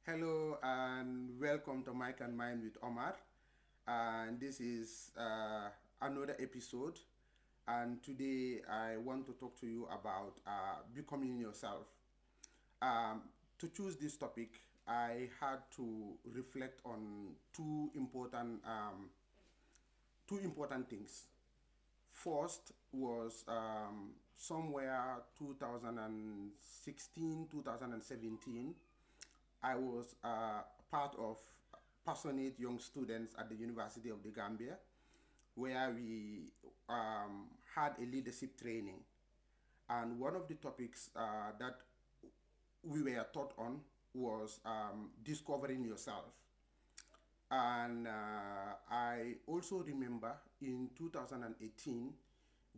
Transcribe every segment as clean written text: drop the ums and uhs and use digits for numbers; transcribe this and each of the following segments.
Hello and welcome to Mike and Mind with Omar. And this is another episode. And today I want to talk to you about becoming yourself. Um, to choose this topic, I had to reflect on two important things. First was somewhere 2016, 2017. I was part of passionate young students at the University of the Gambia, where we had a leadership training. And one of the topics that we were taught on was discovering yourself. And I also remember in 2018,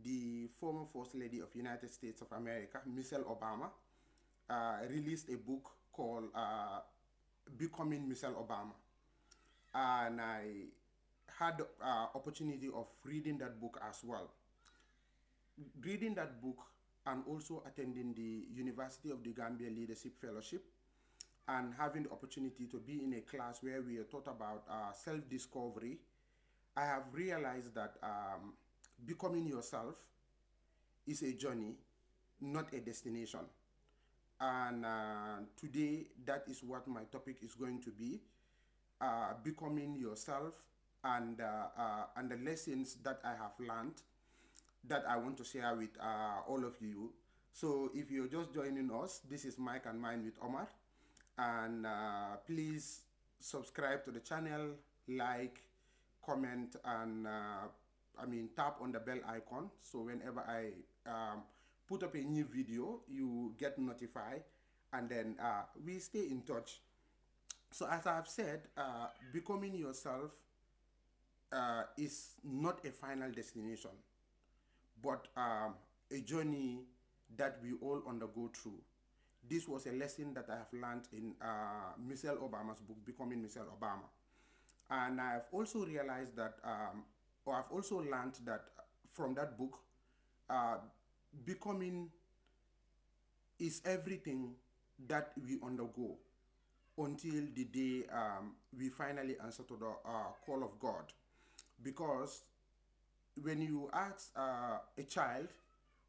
the former First Lady of United States of America, Michelle Obama, released a book called Becoming Michelle Obama. And I had the opportunity of reading that book as well. Reading that book and also attending the University of the Gambia Leadership Fellowship and having the opportunity to be in a class where we are taught about self-discovery, I have realized that becoming yourself is a journey, not a destination. And today, that is what my topic is going to be: becoming yourself, and the lessons that I have learned that I want to share with all of you. So, if you're just joining us, this is Mike and Mine with Omar, and please subscribe to the channel, like, comment, and tap on the bell icon so whenever I put up a new video, you get notified, and then we stay in touch. So, as I've said, becoming yourself is not a final destination, but a journey that we all undergo through. This was a lesson that I have learned in Michelle Obama's book, Becoming Michelle Obama. And I've also realized that, or I've also learned that from that book, uh, becoming is everything that we undergo until the day we finally answer to the call of God. Because when you ask a child,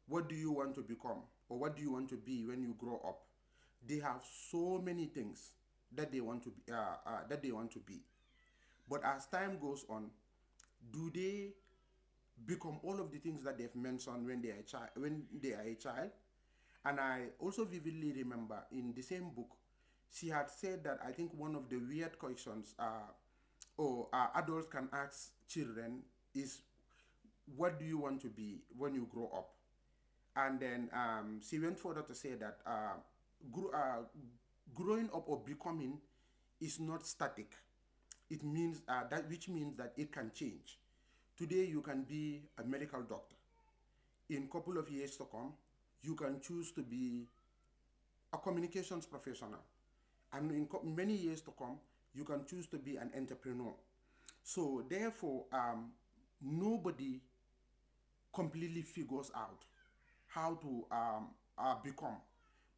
what do you want to become or what do you want to be when you grow up, they have so many things that they want to be, but as time goes on, do they become all of the things that they've mentioned when they are a child? And I also vividly remember in the same book, she had said that I think one of the weird questions or adults can ask children is, what do you want to be when you grow up? And then she went further to say that growing up or becoming is not static. It means which means that it can change. Today you can be a medical doctor. In a couple of years to come, you can choose to be a communications professional. And in many years to come, you can choose to be an entrepreneur. So therefore, nobody completely figures out how to become,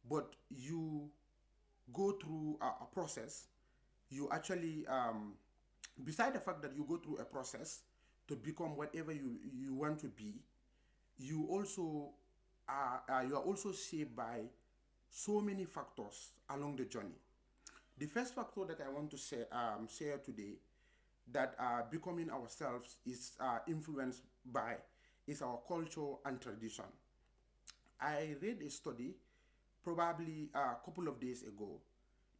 but you go through a process. You actually, beside the fact that you go through a process to become whatever you want to be, you also you are also shaped by so many factors along the journey. The first factor that I want to share today, that becoming ourselves is influenced by, is our culture and tradition. I read a study probably a couple of days ago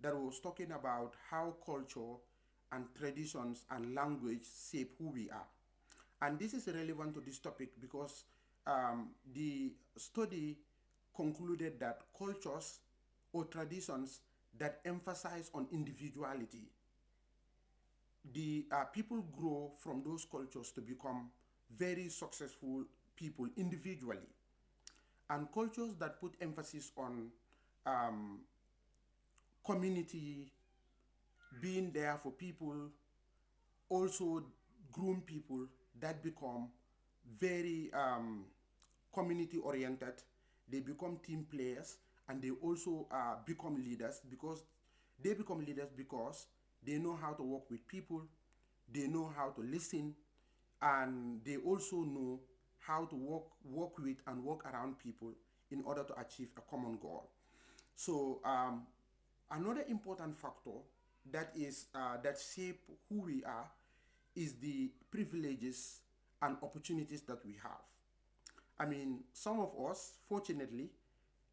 that was talking about how culture and traditions and language shape who we are. And this is relevant to this topic because the study concluded that cultures or traditions that emphasize on individuality, the people grow from those cultures to become very successful people individually. And cultures that put emphasis on um, community, being there for people, also groom people that become very community oriented. They become team players, and they also become leaders because They become leaders because they know how to work with people, they know how to listen, and they also know how to work with and work around people in order to achieve a common goal. So another important factor that shape who we are is the privileges and opportunities that we have. I mean, some of us, fortunately,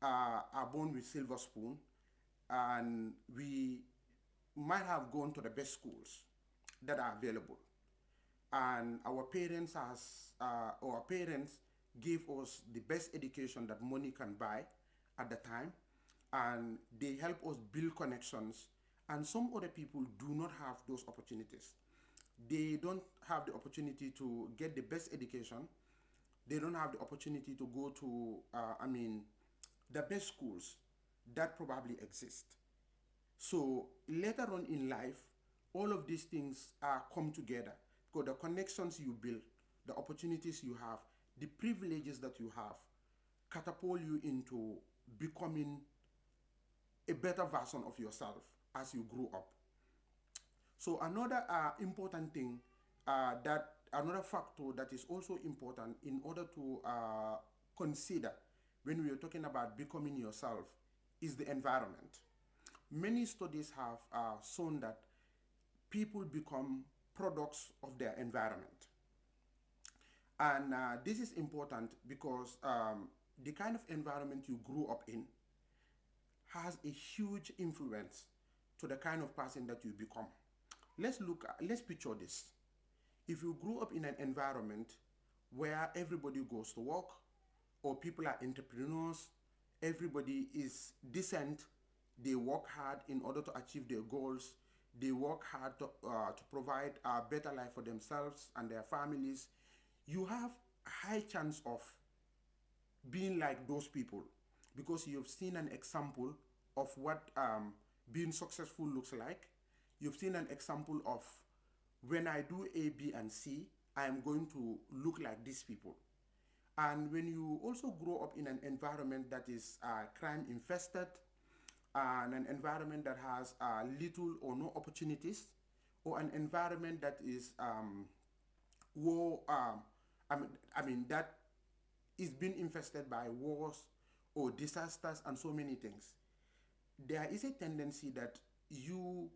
are born with silver spoon, and we might have gone to the best schools that are available. And our parents gave us the best education that money can buy at the time, and they help us build connections. And some other people do not have those opportunities. They don't have the opportunity to get the best education. They don't have the opportunity to go to, the best schools that probably exist. So later on in life, all of these things come together because the connections you build, the opportunities you have, the privileges that you have catapult you into becoming a better version of yourself as you grow up. So another important thing that another factor that is also important in order to consider when we are talking about becoming yourself is the environment. Many studies have shown that people become products of their environment. And this is important because the kind of environment you grew up in has a huge influence to the kind of person that you become. Let's picture this. If you grew up in an environment where everybody goes to work, or people are entrepreneurs, everybody is decent, they work hard in order to achieve their goals, they work hard to provide a better life for themselves and their families, you have a high chance of being like those people because you've seen an example of what being successful looks like. You've seen an example of when I do A, B, and C, I am going to look like these people. And when you also grow up in an environment that is crime infested, and an environment that has little or no opportunities, or an environment that is war, that is being infested by wars or disasters and so many things, there is a tendency that you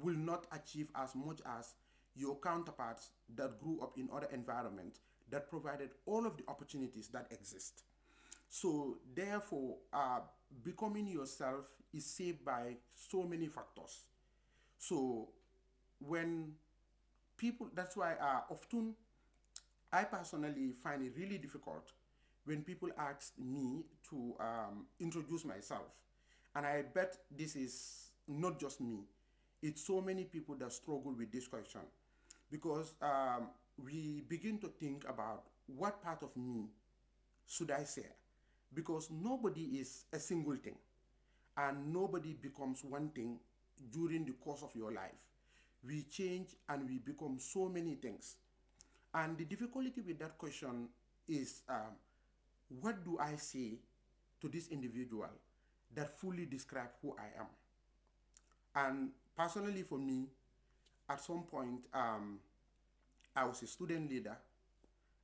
will not achieve as much as your counterparts that grew up in other environments that provided all of the opportunities that exist. So therefore, becoming yourself is shaped by so many factors. So when people, that's why often I personally find it really difficult when people ask me to introduce myself. And I bet this is not just me. It's so many people that struggle with this question because we begin to think about what part of me should I share? Because nobody is a single thing and nobody becomes one thing during the course of your life. We change and we become so many things. And the difficulty with that question is what do I say to this individual that fully describe who I am? And personally for me, at some point, I was a student leader.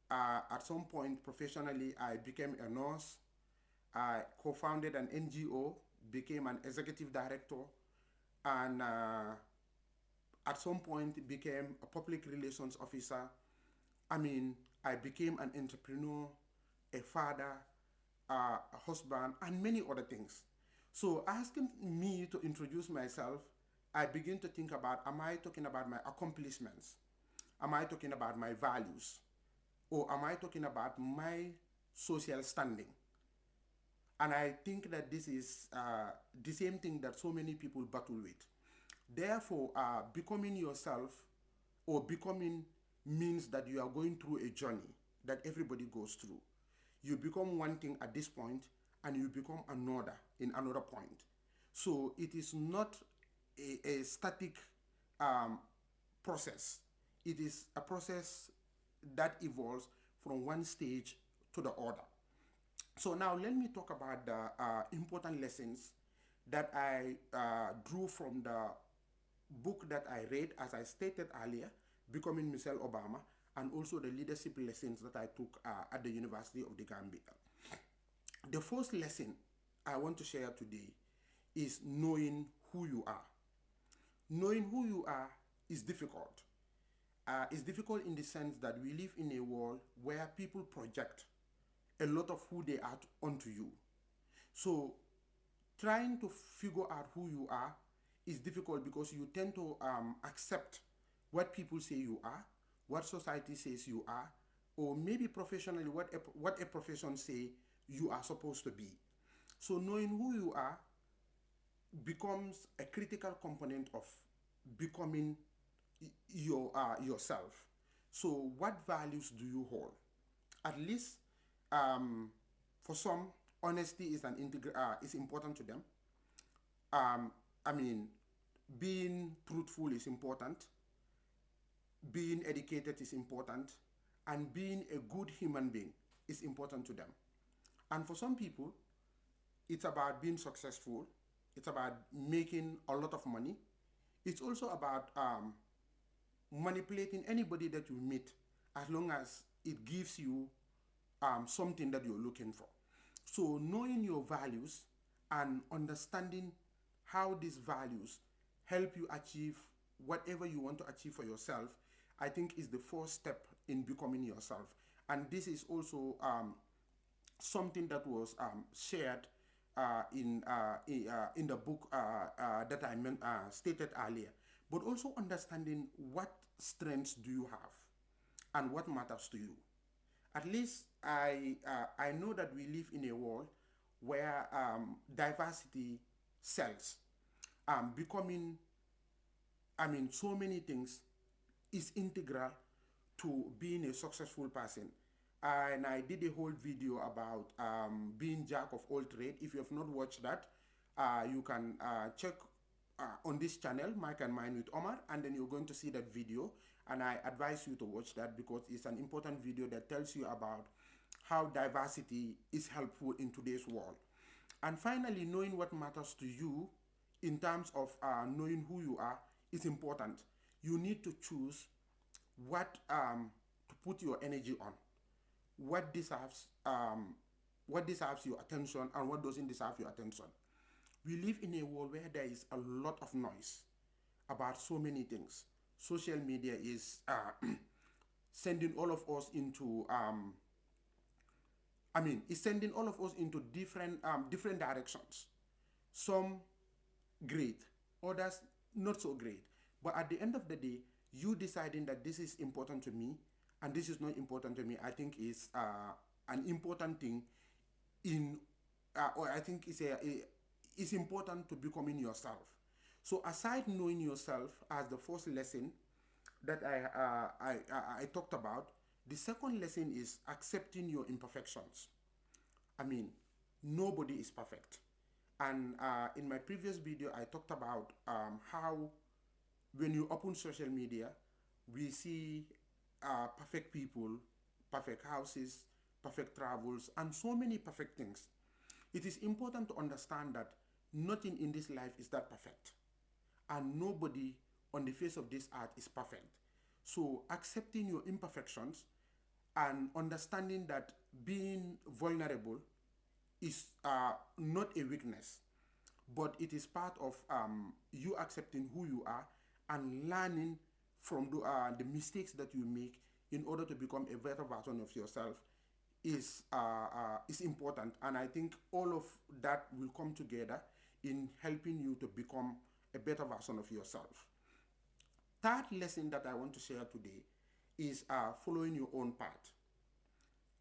At some point, professionally, I became a nurse. I co-founded an NGO, became an executive director, and at some point became a public relations officer. I became an entrepreneur, a father, a husband, and many other things. So asking me to introduce myself, I begin to think about, am I talking about my accomplishments? Am I talking about my values? Or am I talking about my social standing? And I think that this is the same thing that so many people battle with. Therefore, becoming yourself or becoming means that you are going through a journey that everybody goes through. You become one thing at this point and you become another in another point. So it is not a static process. It is a process that evolves from one stage to the other. So now let me talk about the important lessons that I drew from the book that I read, as I stated earlier, Becoming Michelle Obama, and also the leadership lessons that I took at the University of the Gambia. The first lesson I want to share today is knowing who you are. Knowing who you are is difficult. It's difficult in the sense that we live in a world where people project a lot of who they are onto you. So trying to figure out who you are is difficult because you tend to accept what people say you are, what society says you are, or maybe professionally what a profession say you are supposed to be. So knowing who you are becomes a critical component of becoming yourself. So what values do you hold? At least for some, honesty is important to them. I mean, being truthful is important, being educated is important, and being a good human being is important to them. And for some people, it's about being successful, it's about making a lot of money, it's also about manipulating anybody that you meet, as long as it gives you something that you're looking for. So knowing your values and understanding how these values help you achieve whatever you want to achieve for yourself, I think is the first step in becoming yourself. And this is also something that was shared in the book that I stated earlier. But also understanding what strengths do you have and what matters to you. At least I know that we live in a world where diversity sells. Becoming, so many things is integral to being a successful person. And I did a whole video about being jack of all trade. If you have not watched that, you can check on this channel, Mike and Mine with Omar, and then you're going to see that video. And I advise you to watch that because it's an important video that tells you about how diversity is helpful in today's world. And finally, knowing what matters to you in terms of knowing who you are is important. You need to choose what to put your energy on, what deserves your attention and what doesn't deserve your attention. We live in a world where there is a lot of noise about so many things. Social media is sending all of us into it's sending all of us into different directions. Some great, others not so great. But at the end of the day, you deciding that this is important to me and this is not important to me, I think is an important thing or I think it's important to becoming yourself. So aside knowing yourself as the first lesson that I talked about, the second lesson is accepting your imperfections. Nobody is perfect. And in my previous video, I talked about how when you open social media, we see perfect people, perfect houses, perfect travels, and so many perfect things. It is important to understand that nothing in this life is that perfect. And nobody on the face of this earth is perfect. So accepting your imperfections and understanding that being vulnerable is not a weakness, but it is part of you accepting who you are and learning from the mistakes that you make in order to become a better version of yourself is important. And I think all of that will come together in helping you to become a better version of yourself. Third lesson that I want to share today is following your own path.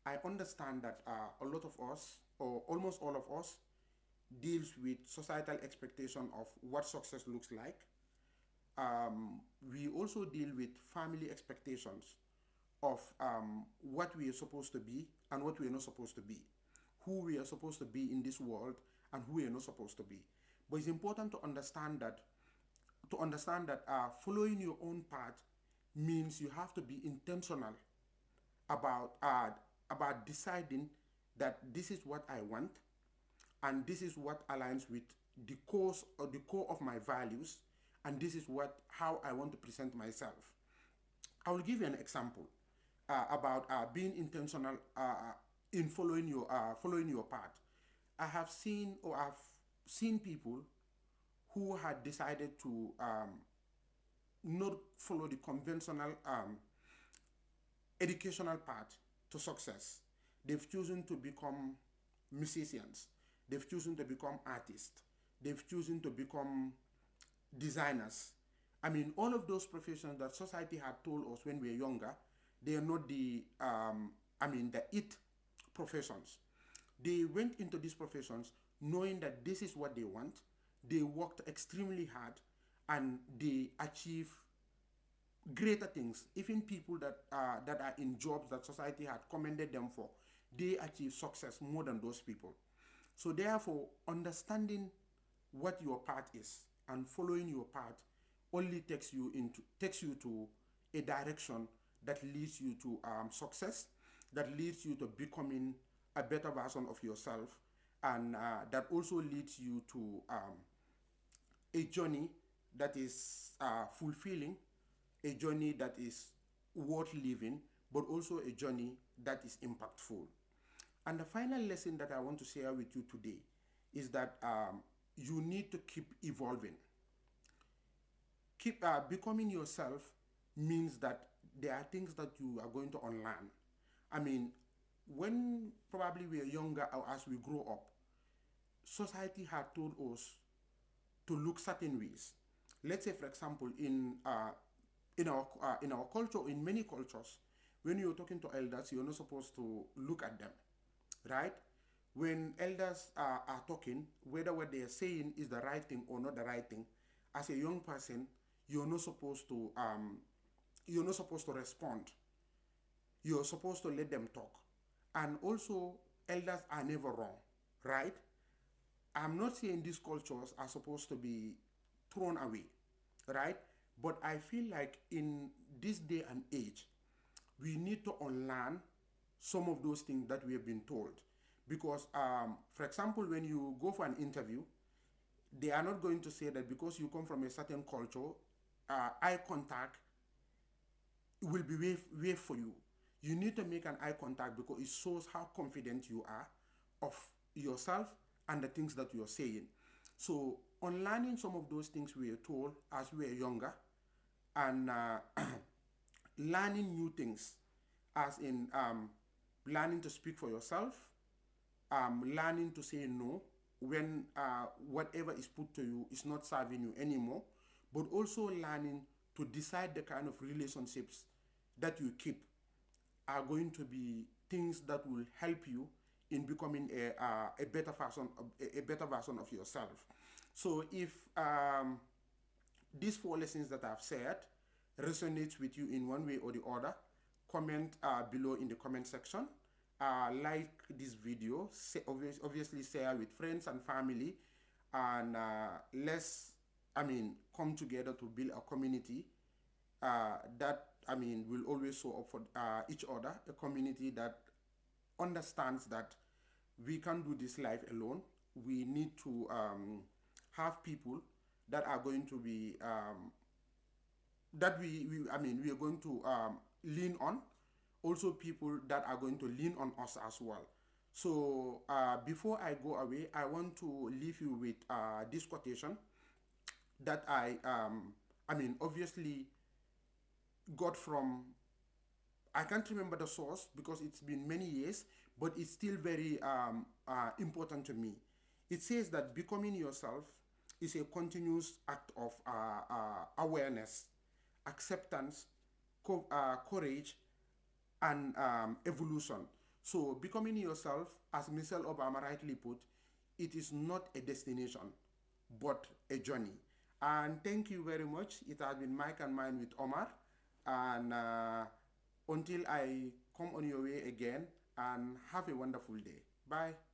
I understand that a lot of us, or almost all of us, deals with societal expectation of what success looks like. We also deal with family expectations of what we are supposed to be and what we are not supposed to be, who we are supposed to be in this world and who we are not supposed to be. But it's important to understand that following your own path means you have to be intentional about deciding that this is what I want and this is what aligns with the cause or the core of my values, and this is how I want to present myself. I will give you an example about being intentional in following your path. I've seen people who had decided to not follow the conventional educational path to success. They've chosen to become musicians. They've chosen to become artists. They've chosen to become designers. I mean, all of those professions that society had told us when we were younger, they are not the it professions. They went into these professions knowing that this is what they want. They worked extremely hard and they achieve greater things. Even people that are in jobs that society had commended them for, they achieve success more than those people. So therefore, understanding what your path is and following your path only takes you to a direction that leads you to success, that leads you to becoming a better version of yourself, and that also leads you to a journey that is fulfilling, a journey that is worth living, but also a journey that is impactful. And the final lesson that I want to share with you today is that you need to keep evolving. Keep becoming yourself means that there are things that you are going to unlearn. I mean, when probably we are younger or as we grow up, society had told us to look certain ways. Let's say, for example, in our culture, in many cultures, when you're talking to elders, you're not supposed to look at them, right? When elders are talking, whether what they are saying is the right thing or not the right thing, as a young person, you're not supposed to respond. You're supposed to let them talk. And also, elders are never wrong, right? I'm not saying these cultures are supposed to be thrown away, right? But I feel like in this day and age, we need to unlearn some of those things that we have been told. Because, for example, when you go for an interview, they are not going to say that because you come from a certain culture, eye contact will be way for you. You need to make an eye contact because it shows how confident you are of yourself and the things that you're saying. So, unlearning some of those things we were told as we were younger, and learning new things, as in learning to speak for yourself, learning to say no when whatever is put to you is not serving you anymore, but also learning to decide the kind of relationships that you keep are going to be things that will help you in becoming a better version of yourself. So if these four lessons that I've shared resonates with you in one way or the other, comment below in the comment section. Like this video, obviously share with friends and family, and let's come together to build a community that will always show up for each other, a community that understands that we can't do this life alone. We need to have people that are going to be that we are going to lean on, also people that are going to lean on us as well. So before I go away, I want to leave you with this quotation that I obviously got from, I can't remember the source because it's been many years, but it's still very important to me. It says that becoming yourself is a continuous act of awareness, acceptance, courage, and evolution. So becoming yourself, as Michelle Obama rightly put, it is not a destination, but a journey. And thank you very much. It has been Mike and Mine with Omar. And until I come on your way again, and have a wonderful day. Bye.